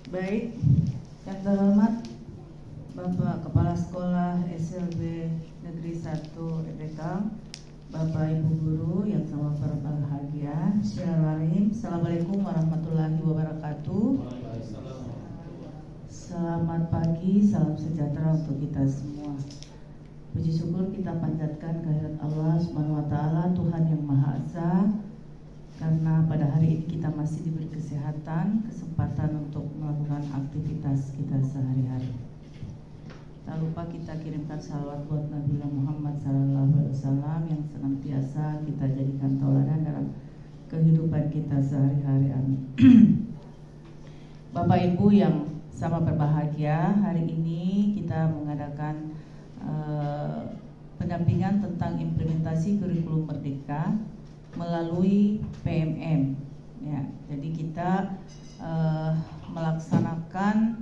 Baik, yang terhormat Bapak Kepala Sekolah SLB Negeri 1 EPK, Bapak Ibu Guru yang sama berbahagia, Assalamualaikum warahmatullahi wabarakatuh. Selamat pagi, salam sejahtera untuk kita semua. Puji syukur kita panjatkan kehadirat Allah Subhanahu wa Ta'ala, Tuhan yang Maha Esa, karena pada hari ini kita masih diberi kesehatan, kesempatan untuk melakukan aktivitas kita sehari-hari. Tak lupa kita kirimkan salawat buat Nabi Muhammad SAW yang senantiasa kita jadikan tauladan dalam kehidupan kita sehari-hari. Amin. Bapak Ibu yang sama berbahagia, hari ini kita mengadakan pendampingan tentang implementasi kurikulum Merdeka melalui PMM. Ya, jadi kita melaksanakan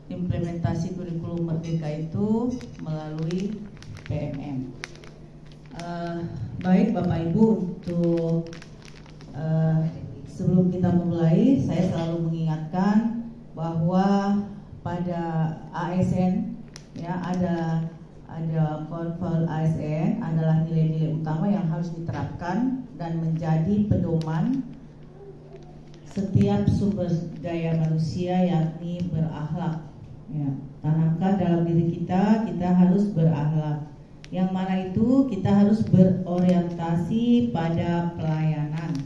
implementasi kurikulum Merdeka itu melalui PMM. Baik Bapak Ibu, untuk sebelum kita memulai, saya selalu mengingatkan bahwa pada ASN ya ada konvel ASN adalah nilai-nilai utama yang harus diterapkan dan menjadi pedoman setiap sumber daya manusia, yakni berakhlak. Ya, tanamkan dalam diri kita harus berakhlak. Yang mana itu kita harus berorientasi pada pelayanan.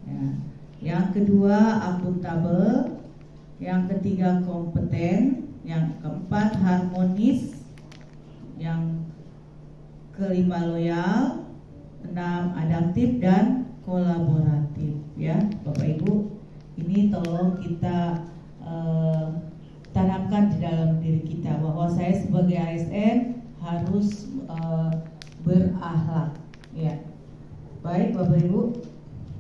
Ya. Yang kedua akuntabel, yang ketiga kompeten, yang keempat harmonis, yang kelima loyal, 6 adaptif dan kolaboratif. Ya, Bapak Ibu, ini tolong kita tanamkan di dalam diri kita bahwa saya sebagai ASN harus berakhlak. Ya, baik Bapak Ibu.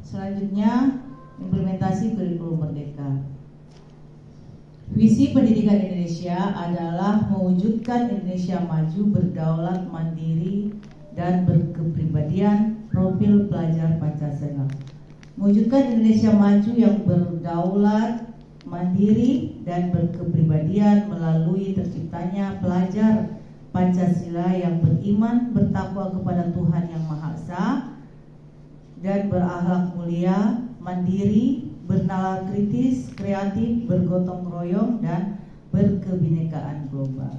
Selanjutnya implementasi kurikulum Merdeka. Visi pendidikan Indonesia adalah mewujudkan Indonesia maju, berdaulat, mandiri, dan berkepribadian profil pelajar Pancasila. Mewujudkan Indonesia maju yang berdaulat, mandiri, dan berkepribadian melalui terciptanya pelajar Pancasila yang beriman, bertakwa kepada Tuhan Yang Maha Esa, dan berakhlak mulia, mandiri, bernalar kritis, kreatif, bergotong royong, dan berkebinekaan global.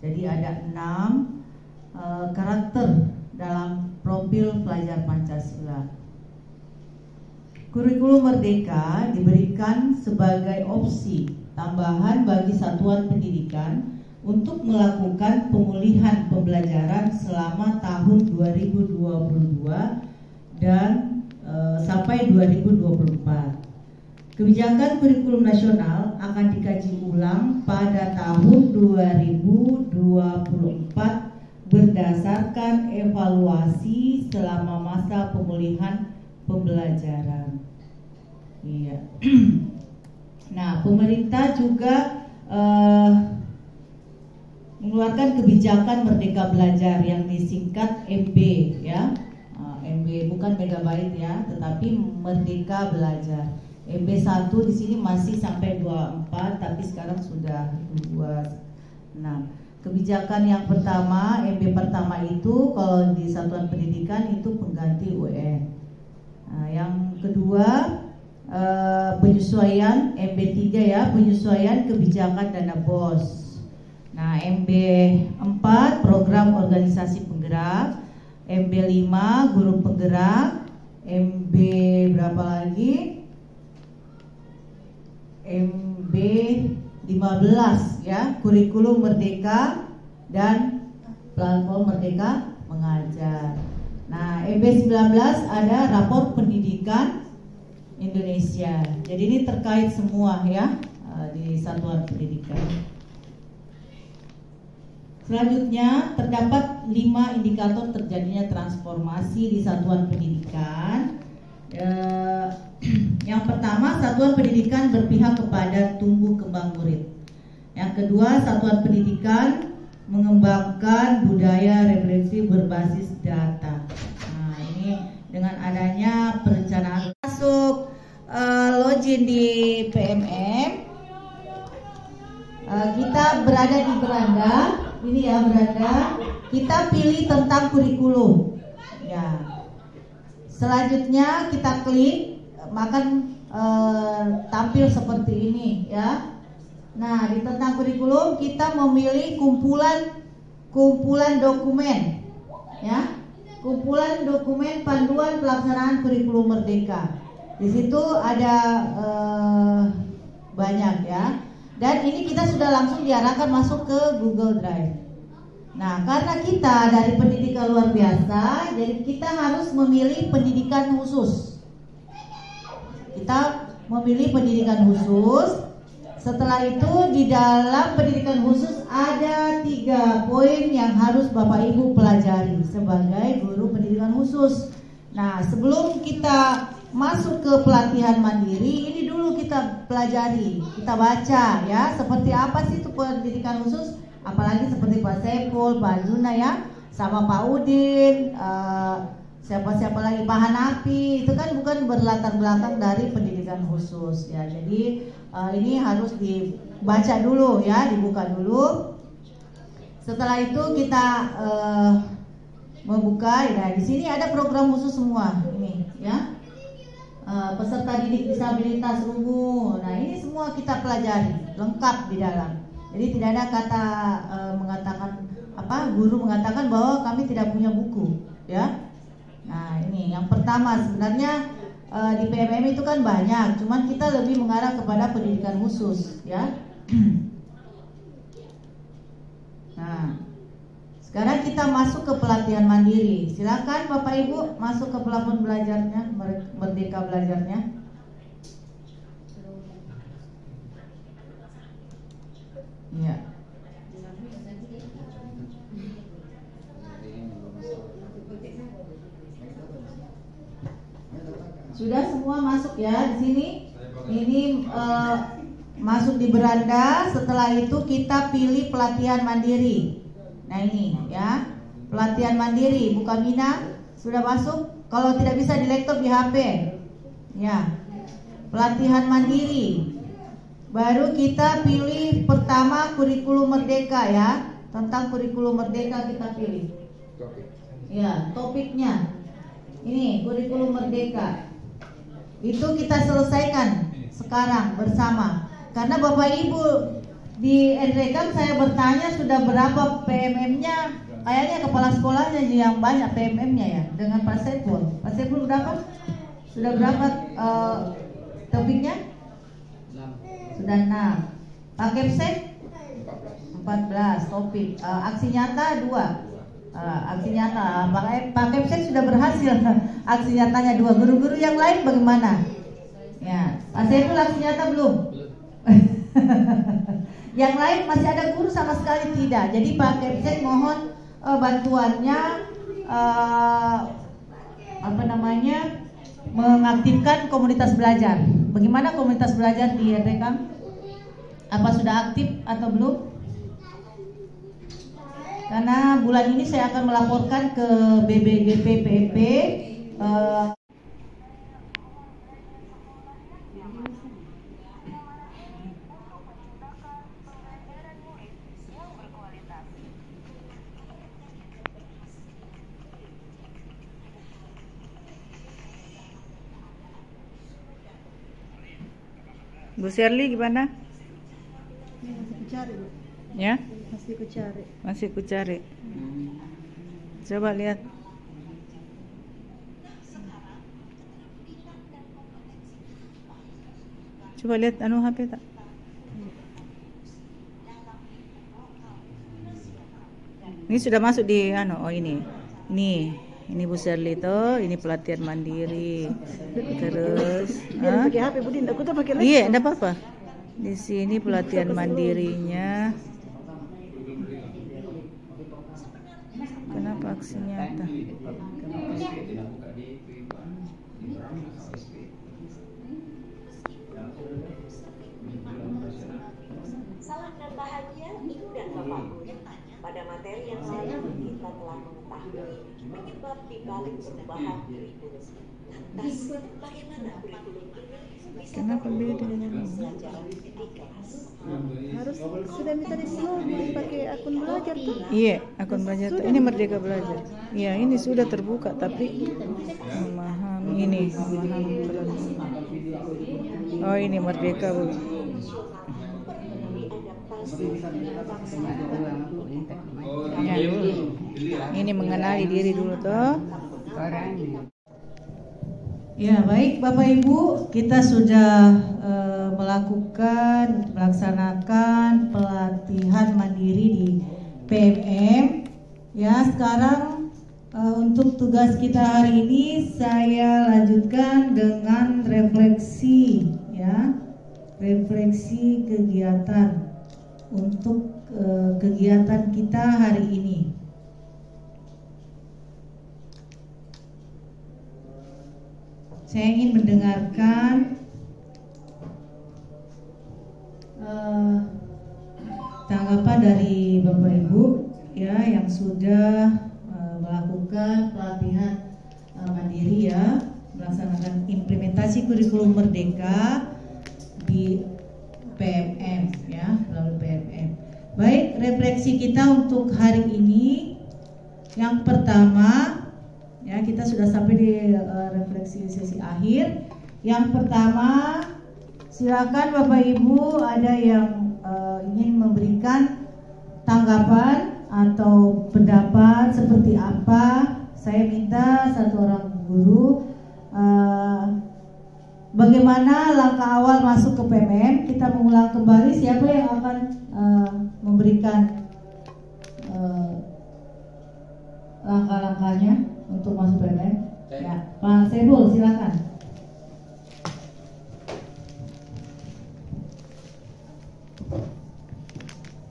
Jadi ada 6 karakter dalam profil pelajar Pancasila. Kurikulum Merdeka diberikan sebagai opsi tambahan bagi satuan pendidikan untuk melakukan pemulihan pembelajaran selama tahun 2022 dan sampai 2024. Kebijakan kurikulum nasional akan dikaji ulang pada tahun 2024 berdasarkan evaluasi selama masa pemulihan pembelajaran. Iya. Nah, pemerintah juga mengeluarkan kebijakan Merdeka Belajar yang disingkat MB, ya. MB bukan megabyte ya, tetapi Merdeka Belajar. MB 1 di sini masih sampai 24, tapi sekarang sudah 26. Kebijakan yang pertama, MB pertama itu kalau di satuan pendidikan itu pengganti UN. Nah, yang kedua penyesuaian MB 3 ya, penyesuaian kebijakan dana BOS. Nah, MB 4 program organisasi penggerak, MB 5 guru penggerak, MB berapa lagi? MB 15 ya, kurikulum Merdeka dan platform Merdeka Mengajar. Nah, MB 19 ada rapor pendidikan Indonesia. Jadi ini terkait semua ya di satuan pendidikan. Selanjutnya terdapat 5 indikator terjadinya transformasi di satuan pendidikan. Yang pertama, satuan pendidikan berpihak kepada tumbuh kembang murid. Yang kedua, satuan pendidikan mengembangkan budaya refleksi berbasis data. Nah, ini dengan adanya perencanaan masuk login di PMM, kita berada di beranda. Ini ya beranda. Kita pilih tentang kurikulum. Ya. Selanjutnya kita klik, maka tampil seperti ini ya. Nah, di tentang kurikulum kita memilih kumpulan dokumen ya. Kumpulan dokumen panduan pelaksanaan kurikulum Merdeka. Di situ ada banyak ya. Dan ini kita sudah langsung diarahkan masuk ke Google Drive. Nah, karena kita dari pendidikan luar biasa, jadi kita harus memilih pendidikan khusus. Kita memilih pendidikan khusus. Setelah itu di dalam pendidikan khusus ada 3 poin yang harus Bapak Ibu pelajari sebagai guru pendidikan khusus. Nah, sebelum kita masuk ke pelatihan mandiri, ini dulu kita pelajari, kita baca ya, seperti apa sih itu pendidikan khusus, apalagi seperti Pak Saiful, Pak Zuna ya, sama Pak Udin, siapa-siapa lagi, Pak Hanafi, itu kan bukan berlatar belakang dari pendidikan khusus ya. Jadi ini harus dibaca dulu ya, dibuka dulu. Setelah itu kita membuka ya, di sini ada program khusus semua ini ya. Peserta didik disabilitas umum. Nah, ini semua kita pelajari lengkap di dalam. Jadi tidak ada kata mengatakan apa, guru mengatakan bahwa kami tidak punya buku ya. Nah, ini yang pertama sebenarnya di PMM itu kan banyak, cuman kita lebih mengarah kepada pendidikan khusus ya. Nah, sekarang kita masuk ke pelatihan mandiri. Silakan Bapak Ibu masuk ke plafon belajarnya, Merdeka Belajarnya. Ya. Sudah semua masuk ya di sini. Ini masuk di beranda. Setelah itu kita pilih pelatihan mandiri. Nah, ini ya, pelatihan mandiri. Buka Mina, sudah masuk. Kalau tidak bisa di laptop, di HP ya. Pelatihan mandiri. Baru kita pilih pertama kurikulum Merdeka ya. Tentang kurikulum Merdeka kita pilih. Ya, topiknya ini kurikulum Merdeka. Itu kita selesaikan sekarang bersama. Karena Bapak Ibu di Enrekam saya bertanya sudah berapa PMM-nya. Kayaknya kepala sekolahnya yang banyak PMM-nya ya. Dengan Pak Saiful. Pak Saiful berapa? Sudah berapa topiknya? Sudah 6. Pak Kepsek 14 topik. Aksi nyata 2. Aksi nyata. Pak Kepsek sudah berhasil. Aksi nyatanya 2. Guru-guru yang lain bagaimana? Ya, Pak Saiful aksi nyata belum? Yang lain masih ada guru sama sekali tidak. Jadi Pak Kepsek mohon bantuannya mengaktifkan komunitas belajar. Bagaimana komunitas belajar di Enrekam? Apa sudah aktif atau belum? Karena bulan ini saya akan melaporkan ke BBGP PEP. Bu Shirley gimana? Masih kucari, Bu. Ya? Masih kucari. Masih kucari. Coba lihat. Coba lihat HP tak? Ini sudah masuk di oh ini. Ini Bu Shirley tuh, ini pelatihan mandiri. Terus, Pakai HP Budin, aku tuh pakai laptop. iya, enggak apa-apa. Di sini pelatihan mandirinya. Kenapa aksi nyata? Salam dan bahagia Ibu dan Bapakku. Pada materi yang saya kita telah mengetahui penyebab di balik perubahan kurikulum. Lantas, bagaimana kurikulum ini bisa Kenapa beda? pembelajaran di kelas. Harus sudah minta diploma pakai akun belajar tuh. Iya, akun belajar tuh. Ini Merdeka Belajar. Iya, ini sudah terbuka tapi memahami ini, memahami peran. Oh, ini Merdeka, Bu. Ya, ini mengenali diri dulu toh. Ya, baik Bapak Ibu, kita sudah melaksanakan pelatihan mandiri di PMM. Ya, sekarang untuk tugas kita hari ini saya lanjutkan dengan refleksi, ya, refleksi kegiatan untuk kegiatan kita hari ini. Saya ingin mendengarkan tanggapan dari Bapak Ibu, ya, yang sudah melakukan pelatihan mandiri, ya, melaksanakan implementasi kurikulum Merdeka di PMM, ya, melalui PMM. Baik, refleksi kita untuk hari ini yang pertama, ya, kita sudah sampai di refleksi sesi akhir. Yang pertama, silakan Bapak Ibu ada yang ingin memberikan tanggapan atau pendapat seperti apa. Saya minta satu orang guru bagaimana langkah awal masuk ke PMM. Kita mengulang kembali siapa yang akan memberikan langkah-langkahnya untuk masuk PMM. Ya, Pak Sebul, silakan.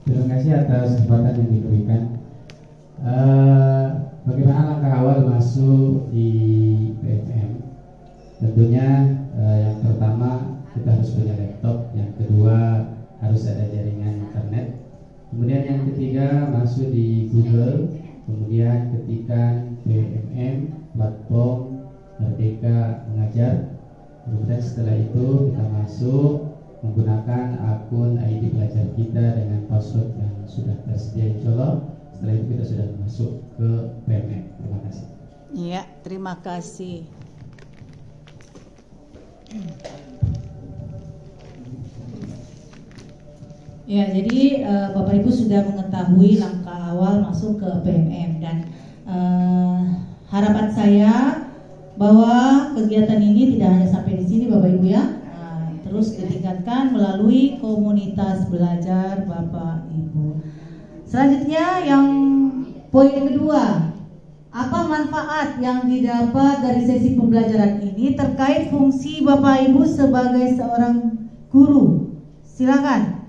Terima kasih atas kesempatan yang diberikan. Bagaimana langkah awal masuk di PMM? Tentunya yang pertama kita harus punya laptop, yang kedua harus ada jaringan internet, kemudian yang ketiga masuk di Google, kemudian ketikkan PMM platform Merdeka Mengajar. Kemudian setelah itu kita masuk menggunakan akun ID pelajar kita dengan password yang sudah tersedia, insya Allah. Setelah itu kita sudah masuk ke PMM. Terima kasih. Iya, terima kasih. Ya, jadi Bapak Ibu sudah mengetahui langkah awal masuk ke PMM dan harapan saya bahwa kegiatan ini tidak hanya sampai di sini Bapak Ibu, ya. Terus ditingkatkan melalui komunitas belajar Bapak Ibu. Selanjutnya yang poin kedua, apa manfaat yang didapat dari sesi pembelajaran ini terkait fungsi Bapak Ibu sebagai seorang guru? Silakan.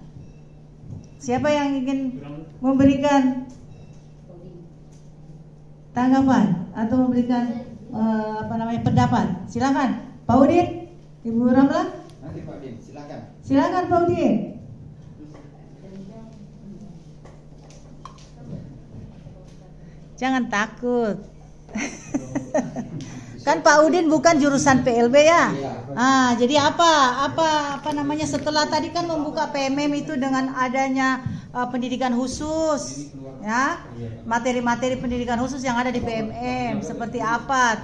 Siapa yang ingin memberikan tanggapan atau memberikan pendapat? Silakan, Pak Udin, Ibu Ramla. Nanti Pak Udin, silakan. Silakan Pak Udin. Jangan takut. Kan Pak Udin bukan jurusan PLB, ya. Jadi apa namanya, setelah tadi kan membuka PMM itu dengan adanya pendidikan khusus, ya, materi-materi pendidikan khusus yang ada di PMM, seperti apa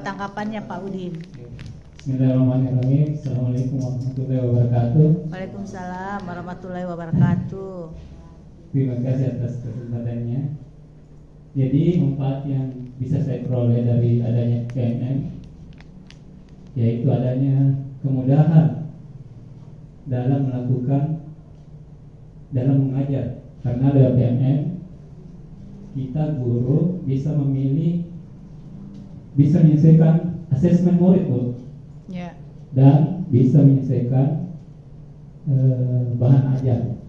tanggapannya Pak Udin? Bismillahirrahmanirrahim. Assalamualaikum warahmatullahi wabarakatuh. Waalaikumsalam warahmatullahi wabarakatuh. Terima kasih atas kesempatannya. Jadi manfaat yang bisa saya peroleh dari adanya PMM yaitu adanya kemudahan dalam mengajar, karena dari PMM kita guru bisa menyelesaikan asesmen murid, Bu, Ya. dan bisa menyelesaikan bahan ajar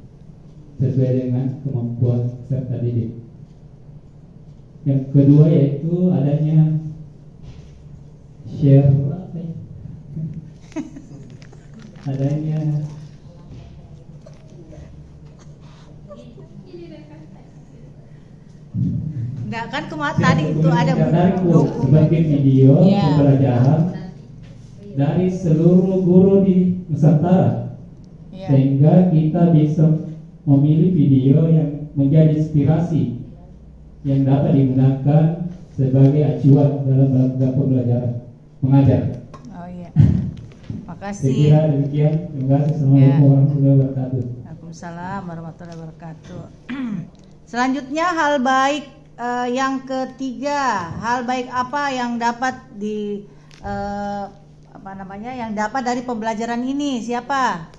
sesuai dengan kemampuan peserta didik. Yang kedua yaitu adanya share adanya Enggak kan tadi itu ada sebagai video Ya. pembelajaran dari seluruh guru di Nusantara, sehingga kita bisa memilih video yang menjadi inspirasi yang dapat digunakan sebagai acuan dalam melakukan pembelajaran mengajar. Oh iya. Saya Makasih. kira demikian. Terima kasih. Assalamualaikum warahmatullahi wabarakatuh. Waalaikumsalam warahmatullahi wabarakatuh. Selanjutnya hal baik yang ketiga, hal baik apa yang dapat yang dapat dari pembelajaran ini? Siapa?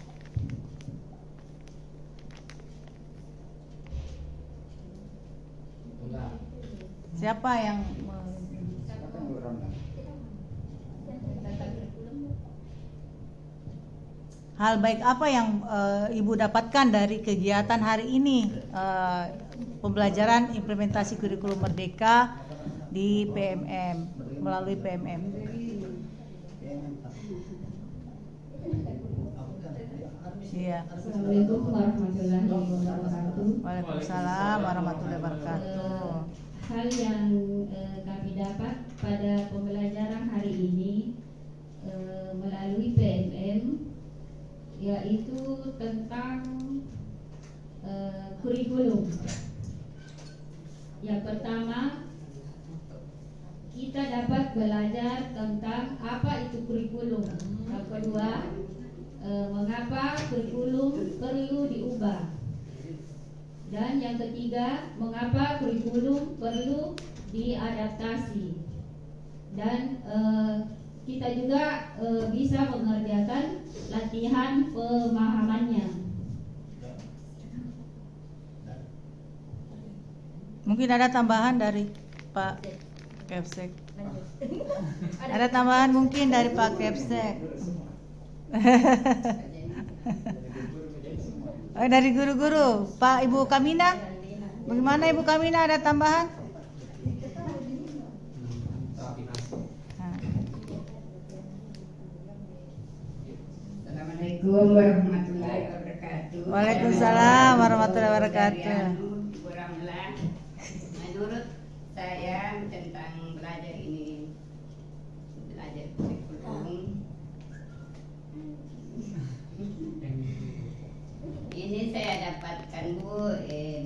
Siapa yang hal baik apa yang Ibu dapatkan dari kegiatan hari ini, pembelajaran implementasi kurikulum Merdeka di PMM, melalui PMM? Iya. Assalamualaikum warahmatullahi wabarakatuh. Waalaikumsalam warahmatullahi wabarakatuh. Hal yang kami dapat pada pembelajaran hari ini melalui PMM yaitu tentang kurikulum. Yang pertama, kita dapat belajar tentang apa itu kurikulum. Yang kedua, mengapa kurikulum perlu diubah. Dan yang ketiga, mengapa kurikulum perlu diadaptasi. Dan kita juga bisa mengerjakan latihan pemahamannya. Mungkin ada tambahan dari Pak Kepsek. Ada tambahan mungkin dari Pak Kepsek. Dari guru-guru, Pak Ibu Kamina, bagaimana Ibu Kamina, ada tambahan? Assalamualaikum warahmatullahi wabarakatuh. Waalaikumsalam warahmatullahi wabarakatuh. Menurut saya tentang belajar ini, belajar kurikulum, ini saya dapatkan Bu,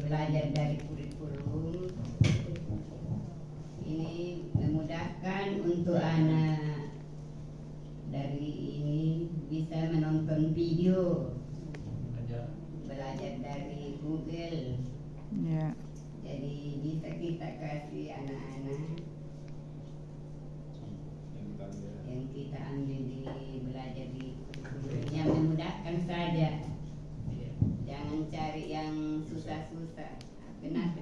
belajar dari kurikulum ini memudahkan untuk anak dari ini bisa menonton video, belajar dari Google. Ya. Jadi bisa kita kasih anak-anak yang kita ambil di belajar di kurikulum yang memudahkan saja. Jangan cari yang susah-susah. Kenapa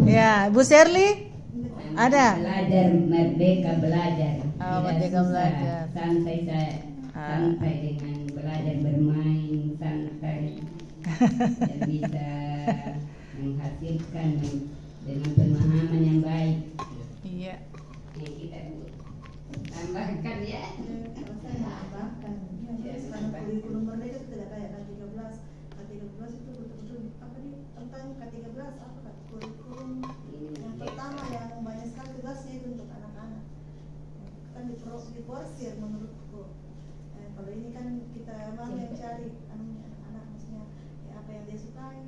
Ya, Bu Sherly? Ada? Belajar Merdeka Belajar. Oh, Merdeka Belajar. Santai saya. Santai dengan belajar bermain santai. Dan bisa menghasilkan dengan pemahaman yang baik. Iya. Yang kita tambahkan ya. Karena kurikulum Merdeka itu tidak kayak K13. K13 itu betul-betul apa nih tentang K13 apa kurikulum yang pertama yang banyak sekali tugasnya itu untuk anak-anak. Kan diporsir menurutku. Kalau ini kan kita memang yang cari anak-anak maksudnya ya, apa yang dia sukai.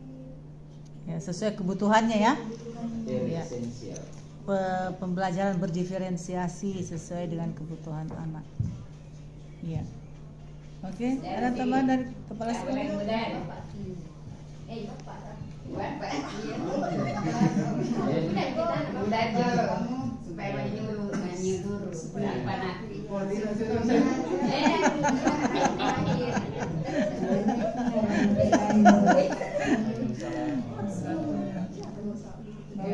Ya, sesuai kebutuhannya ya. Ya. Esensial. Pembelajaran berdiferensiasi sesuai dengan kebutuhan anak. Iya. Oke, ada tambahan dari kepala sekolah? Supaya menyuruh apa nanti.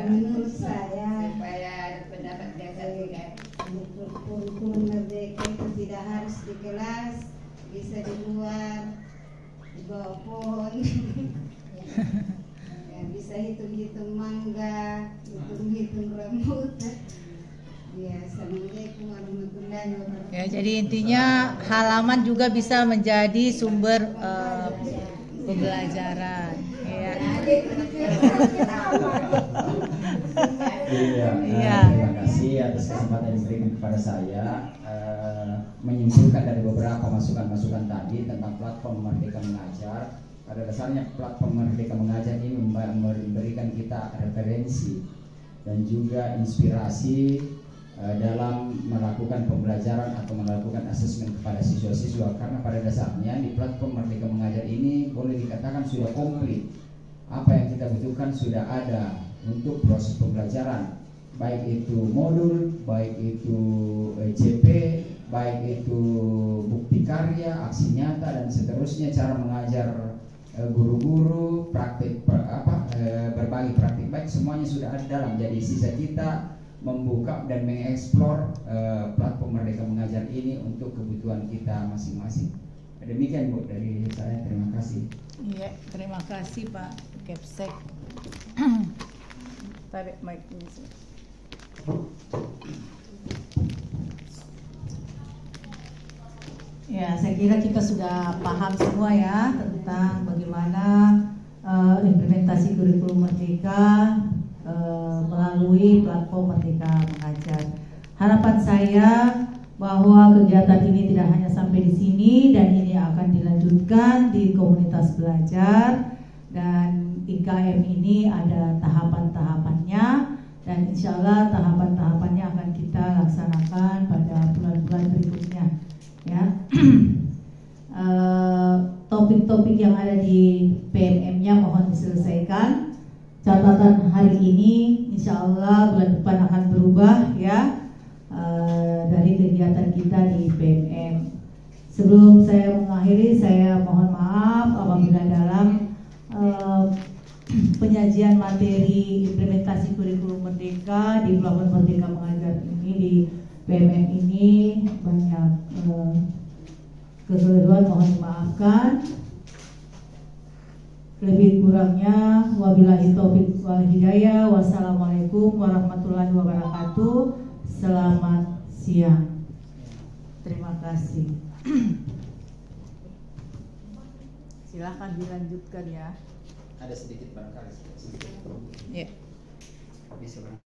Menurut saya supaya pendapat dasar kurikulum Merdeka itu tidak harus di kelas, bisa di luar, di bawah pohon. Ya, bisa hitung-hitung mangga, hitung-hitung rambutan. Ya, assalamualaikum warahmatullahi wabarakatuh. Ya, jadi intinya halaman juga bisa menjadi sumber pembelajaran. Ya. Iya. Terima kasih atas kesempatan yang diberikan kepada saya menyimpulkan dari beberapa masukan-masukan tadi tentang platform Merdeka Mengajar. Pada dasarnya platform Merdeka Mengajar ini memberikan kita referensi dan juga inspirasi dalam melakukan pembelajaran atau melakukan asesmen kepada siswa-siswa, karena pada dasarnya di platform Merdeka Mengajar ini boleh dikatakan sudah komplit. Apa yang kita butuhkan sudah ada untuk proses pembelajaran, baik itu modul, baik itu CP, baik itu bukti karya, aksi nyata dan seterusnya, cara mengajar guru-guru, praktik berbagi praktik baik, semuanya sudah ada dalam. Jadi sisa kita membuka dan mengeksplor platform Merdeka Mengajar ini untuk kebutuhan kita masing-masing. Demikian Bu dari saya, terima kasih. Iya, terima kasih Pak Kepsek. Tarik mic ini. Ya, saya kira kita sudah paham semua ya tentang bagaimana implementasi kurikulum Merdeka melalui platform Merdeka Mengajar. Harapan saya bahwa kegiatan ini tidak hanya sampai di sini dan ini akan dilanjutkan di komunitas belajar, dan IKM ini ada tahapan-tahapannya dan insya Allah tahapan-tahapannya akan kita laksanakan pada bulan-bulan berikutnya ya. Topik-topik yang ada di PMM-nya mohon diselesaikan. Catatan hari ini insya Allah bulan depan akan berubah ya dari kegiatan kita di PMM. Sebelum saya mengakhiri, saya mohon maaf apabila dalam penyajian materi implementasi kurikulum Merdeka di platform Merdeka Mengajar ini di PMM ini banyak kekeliruan, mohon dimaafkan. Lebih kurangnya wabillahi taufiq wal hidayah. Wassalamualaikum warahmatullahi wabarakatuh. Selamat siang. Terima kasih. Silahkan dilanjutkan ya. Ada sedikit barangkali sedikit. Ya.